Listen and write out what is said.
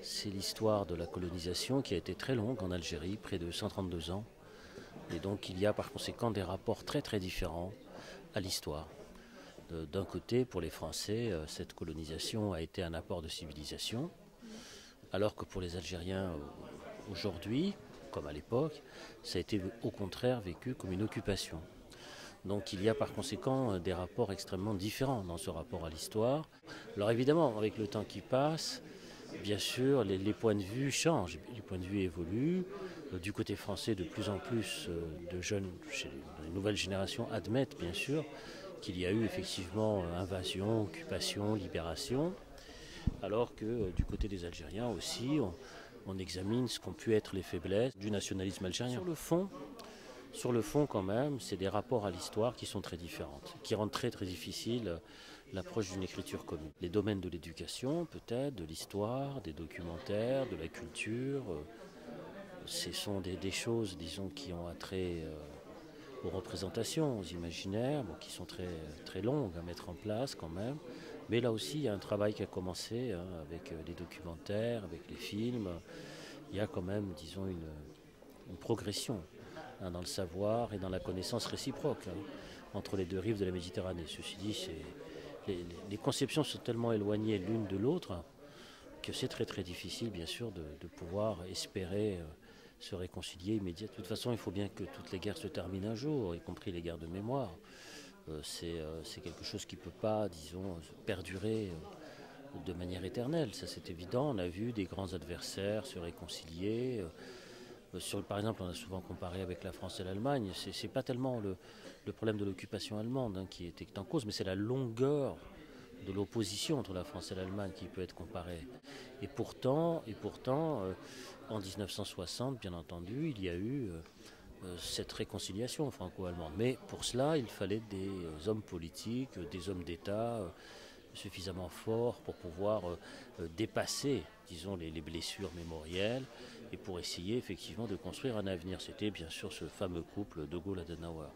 C'est l'histoire de la colonisation qui a été très longue en Algérie, près de 132 ans. Et donc il y a par conséquent des rapports très très différents à l'histoire. D'un côté, pour les Français, cette colonisation a été un apport de civilisation, alors que pour les Algériens aujourd'hui, comme à l'époque, ça a été au contraire vécu comme une occupation. Donc il y a par conséquent des rapports extrêmement différents dans ce rapport à l'histoire. Alors évidemment, avec le temps qui passe, bien sûr, les points de vue changent, les points de vue évoluent. Du côté français, de plus en plus de jeunes, chez les nouvelles générations, admettent bien sûr qu'il y a eu effectivement invasion, occupation, libération, alors que du côté des Algériens aussi, on examine ce qu'ont pu être les faiblesses du nationalisme algérien. Sur le fond quand même, c'est des rapports à l'histoire qui sont très différents, qui rendent très très difficile l'approche d'une écriture commune. Les domaines de l'éducation peut-être, de l'histoire, des documentaires, de la culture, ce sont des choses, disons, qui ont attrait aux représentations, aux imaginaires, bon, qui sont très, très longues à mettre en place quand même. Mais là aussi, il y a un travail qui a commencé avec les documentaires, avec les films. Il y a quand même, disons, une progression dans le savoir et dans la connaissance réciproque entre les deux rives de la Méditerranée. Ceci dit, les conceptions sont tellement éloignées l'une de l'autre que c'est très très difficile, bien sûr, de pouvoir espérer se réconcilier immédiatement. De toute façon, il faut bien que toutes les guerres se terminent un jour, y compris les guerres de mémoire. C'est quelque chose qui ne peut pas, disons, perdurer de manière éternelle. Ça, c'est évident. On a vu des grands adversaires se réconcilier. Par exemple, on a souvent comparé avec la France et l'Allemagne. C'est pas tellement le problème de l'occupation allemande qui était en cause, mais c'est la longueur de l'opposition entre la France et l'Allemagne qui peut être comparée. Et pourtant, en 1960, bien entendu, il y a eu cette réconciliation franco-allemande. Mais pour cela, il fallait des hommes politiques, des hommes d'État suffisamment forts pour pouvoir dépasser, disons, les blessures mémorielles et pour essayer effectivement de construire un avenir. C'était bien sûr ce fameux couple de Gaulle-Adenauer.